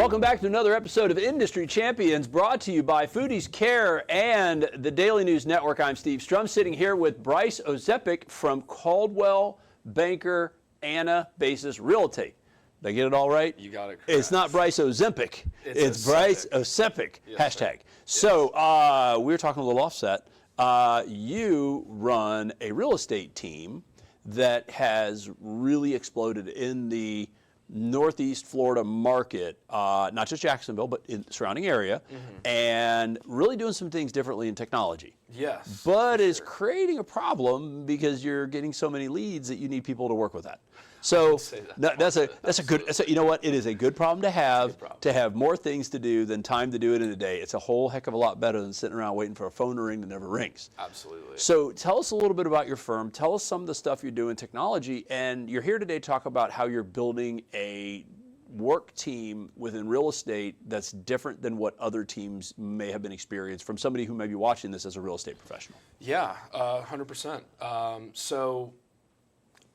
Welcome back to another episode of Industry Champions, brought to you by Foodies Care and the Daily News Network. I'm Steve Strum, sitting here with Bryce Ocepek from Coldwell Banker Anabasis Realty. Did I get it all right? You got it correct. It's not Bryce Ocepek. It's Bryce Ocepek. Yes, hashtag. sir. So we were talking a little offset. You run a real estate team that has really exploded in the Northeast Florida market, not just Jacksonville, but in the surrounding area, and really doing some things differently in technology. Yes. But is creating a problem because you're getting so many leads that you need people to work with that. So that's a good, you know what, it is a good problem to have more things to do than time to do it in a day. It's a whole heck of a lot better than sitting around waiting for a phone to ring that never rings. Absolutely. So tell us a little bit about your firm. Tell us some of the stuff you do in technology, and you're here today to talk about how you're building a work team within real estate that's different than what other teams may have been experienced from somebody who may be watching this as a real estate professional. Yeah, 100%. So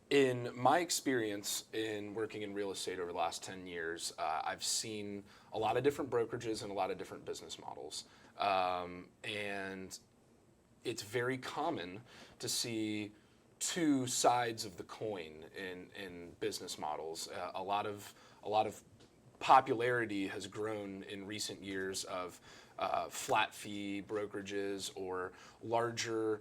in my experience in working in real estate over the last 10 years, I've seen a lot of different brokerages and a lot of different business models. And it's very common to see two sides of the coin in business models. A lot of popularity has grown in recent years of flat fee brokerages or larger,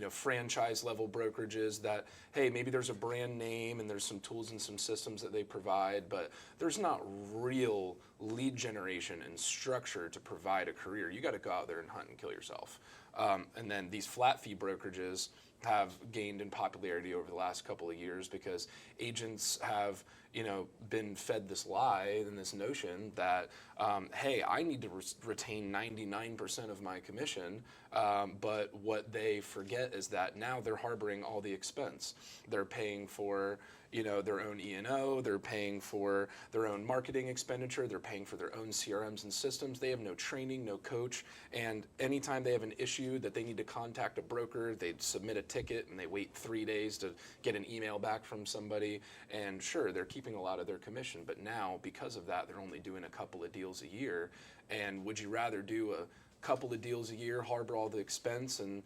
franchise level brokerages that, hey, maybe there's a brand name and there's some tools and some systems that they provide, but there's not real lead generation and structure to provide a career. You got to go out there and hunt and kill yourself. And then these flat fee brokerages have gained in popularity over the last couple of years because agents have, been fed this lie and this notion that, hey, I need to retain 99% of my commission, but what they forget is that now they're harboring all the expense. They're paying for their own E&O, they're paying for their own marketing expenditure, they're paying for their own CRMs and systems. They have no training, no coach, and anytime they have an issue that they need to contact a broker, they submit a ticket and they wait 3 days to get an email back from somebody. And sure, they're keeping a lot of their commission, but now because of that, they're only doing a couple of deals a year. And would you rather do a couple of deals a year, harbor all the expense and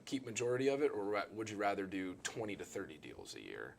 keep majority of it, or would you rather do 20 to 30 deals a year?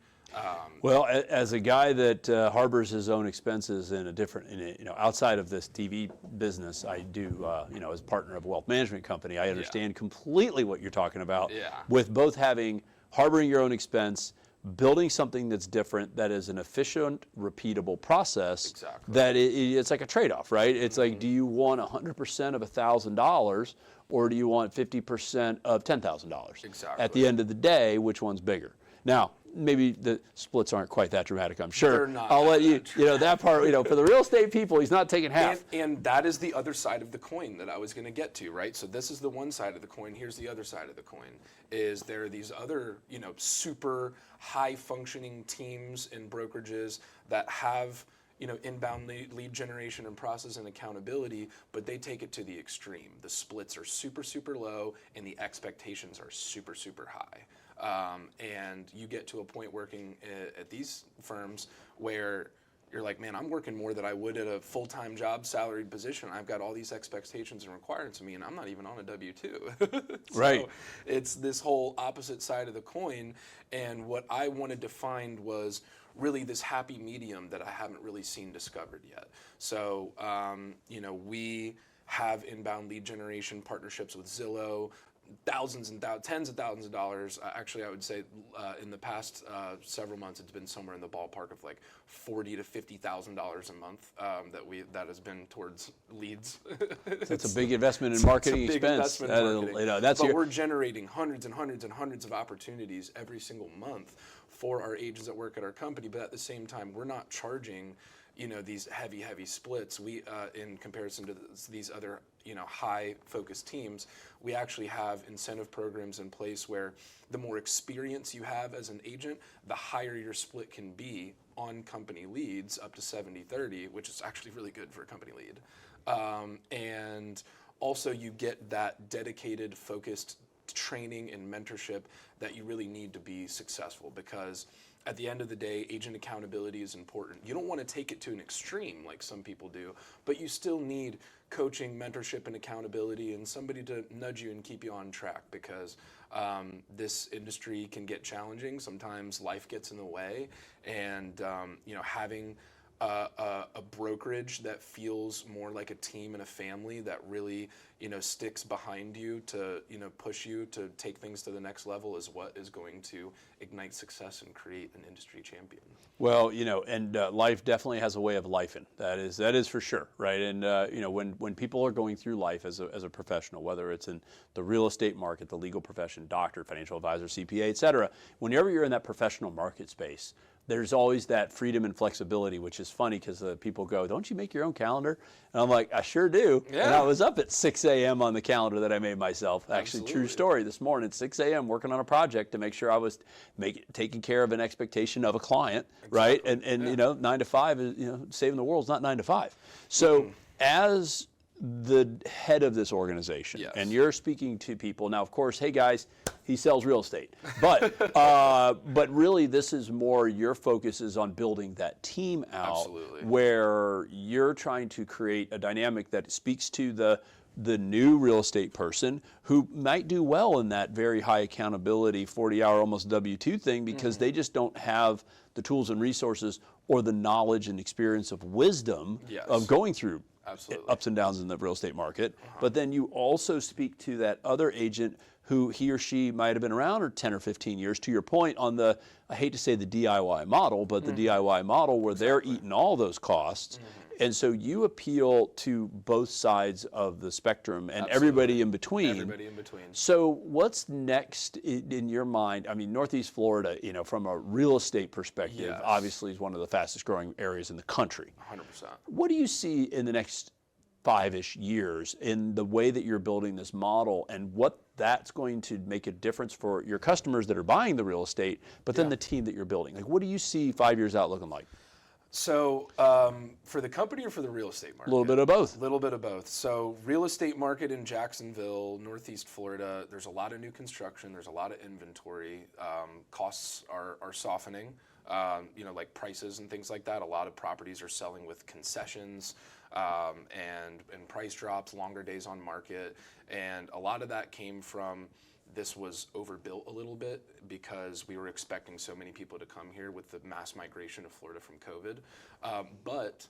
Well, as a guy that harbors his own expenses in a different, outside of this TV business, I do, as partner of a wealth management company, I understand completely what you're talking about. With both harboring your own expense, building something that's different, that is an efficient, repeatable process. Exactly. That it's like a trade-off, right? It's like, do you want 100% of $1,000, or do you want 50% of $10,000? Exactly. At the end of the day, which one's bigger? Now, maybe the splits aren't quite that dramatic, I'm sure. They're not. I'll let you, that part, for the real estate people, he's not taking half. And that is the other side of the coin that I was going to get to, right? So this is the one side of the coin. Here's the other side of the coin. Is there are these other, super high functioning teams and brokerages that have, inbound lead generation and process and accountability, but they take it to the extreme. The splits are super, super low and the expectations are super, super high. And you get to a point working at these firms where you're like, man, I'm working more than I would at a full-time job, salaried position. I've got all these expectations and requirements of me, and I'm not even on a W-2. Right. It's this whole opposite side of the coin, and what I wanted to find was really this happy medium that I haven't really seen discovered yet. So, we have inbound lead generation partnerships with Zillow, tens of thousands of dollars. Actually, I would say in the past several months, it's been somewhere in the ballpark of like $40,000 to $50,000 a month that has been towards leads. That's a big investment in marketing it's a big expense. Investment in marketing. But we're generating hundreds and hundreds and hundreds of opportunities every single month for our agents that work at our company. But at the same time, we're not charging these heavy splits. We, in comparison to these other, high focused teams, we actually have incentive programs in place where the more experience you have as an agent, the higher your split can be on company leads, up to 70-30, which is actually really good for a company lead. And also you get that dedicated, focused training and mentorship that you really need to be successful, because at the end of the day, agent accountability is important. You don't want to take it to an extreme like some people do, but you still need coaching, mentorship, and accountability, and somebody to nudge you and keep you on track, because this industry can get challenging. Sometimes life gets in the way, and having a brokerage that feels more like a team and a family that really sticks behind you to push you to take things to the next level is what is going to ignite success and create an industry champion. Well, and life definitely has a way of lifing. That is for sure, right? And when people are going through life as a professional, whether it's in the real estate market, the legal profession, doctor, financial advisor, CPA, et cetera, whenever you're in that professional market space, there's always that freedom and flexibility, which is funny because people go, "Don't you make your own calendar?" And I'm like, "I sure do." Yeah. And I was up at 6 a.m. on the calendar that I made myself. Actually, true story. This morning, 6 a.m., working on a project to make sure I was taking care of an expectation of a client, right? And 9 to 5 is saving the world is not 9 to 5. So as the head of this organization, yes, and you're speaking to people now, of course, hey guys, he sells real estate, but really this is more, your focus is on building that team out. Absolutely. Where you're trying to create a dynamic that speaks to the new real estate person who might do well in that very high accountability 40-hour almost W-2 thing, because they just don't have the tools and resources or the knowledge and experience of wisdom, yes, of going through absolutely ups and downs in the real estate market. But then you also speak to that other agent who he or she might have been around for 10 or 15 years, to your point on the, I hate to say the DIY model, but the DIY model where they're eating all those costs. And so you appeal to both sides of the spectrum and everybody in between. Everybody in between. So what's next in your mind? I mean, Northeast Florida, from a real estate perspective, yes, obviously is one of the fastest growing areas in the country. 100%. What do you see in the next 5-ish years in the way that you're building this model, and what that's going to make a difference for your customers that are buying the real estate, but then the team that you're building? Like, what do you see 5 years out looking like? So for the company or for the real estate market? A little bit of both. A little bit of both. So real estate market in Jacksonville, Northeast Florida, there's a lot of new construction. There's a lot of inventory. Costs are softening, like prices and things like that. A lot of properties are selling with concessions and price drops, longer days on market. And a lot of that came from this was overbuilt a little bit because we were expecting so many people to come here with the mass migration of Florida from COVID. But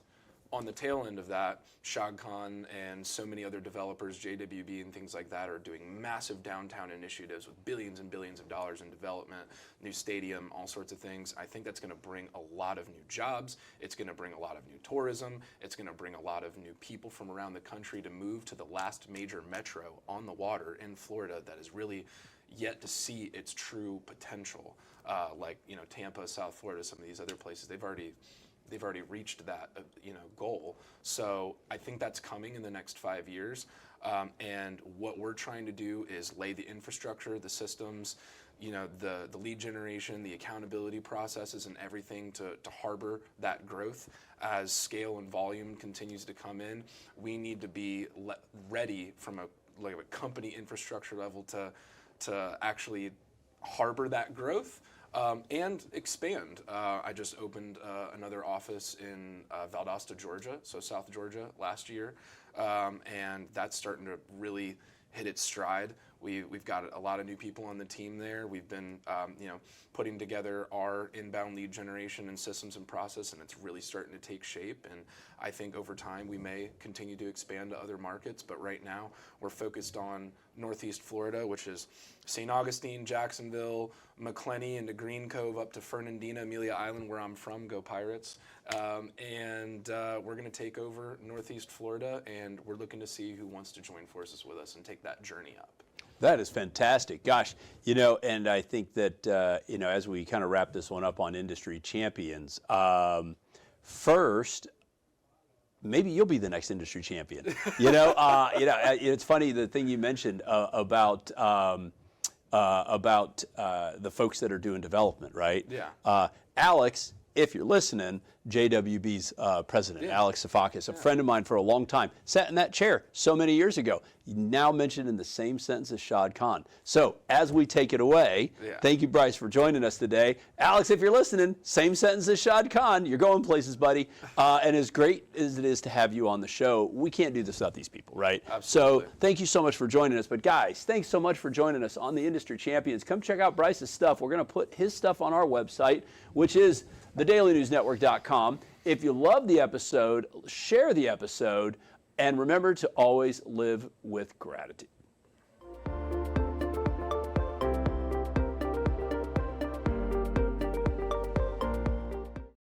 on the tail end of that, Shad Khan and so many other developers, JWB and things like that, are doing massive downtown initiatives with billions and billions of dollars in development, new stadium, all sorts of things. I think that's going to bring a lot of new jobs. It's going to bring a lot of new tourism. It's going to bring a lot of new people from around the country to move to the last major metro on the water in Florida that is really yet to see its true potential. Like Tampa, South Florida, some of these other places, they've already reached that goal. So I think that's coming in the next 5 years. And what we're trying to do is lay the infrastructure, the systems, the lead generation, the accountability processes, and everything to harbor that growth. As scale and volume continues to come in, we need to be ready from a company infrastructure level to actually harbor that growth. And expand. I just opened another office in Valdosta, Georgia, so South Georgia, last year, and that's starting to really hit its stride. We've got a lot of new people on the team there. We've been putting together our inbound lead generation and systems and process, and it's really starting to take shape. And I think over time we may continue to expand to other markets, but right now we're focused on Northeast Florida, which is St. Augustine, Jacksonville, Macclenny, into Green Cove, up to Fernandina, Amelia Island, where I'm from. Go Pirates! And we're going to take over Northeast Florida, and we're looking to see who wants to join forces with us and take that journey up. That is fantastic. Gosh, and I think that, as we kind of wrap this one up on industry champions, first, maybe you'll be the next industry champion. It's funny, the thing you mentioned about the folks that are doing development, right? Yeah. Alex if you're listening, JWB's president, Alex Ocepek, a friend of mine for a long time, sat in that chair so many years ago. Now mentioned in the same sentence as Shad Khan. So as we take it away, thank you, Bryce, for joining us today. Alex, if you're listening, same sentence as Shad Khan. You're going places, buddy. And as great as it is to have you on the show, we can't do this without these people, right? Absolutely. So thank you so much for joining us. But guys, thanks so much for joining us on the Industry Champions. Come check out Bryce's stuff. We're going to put his stuff on our website, which is thedailynewsnetwork.com. If you love the episode, share the episode, and remember to always live with gratitude.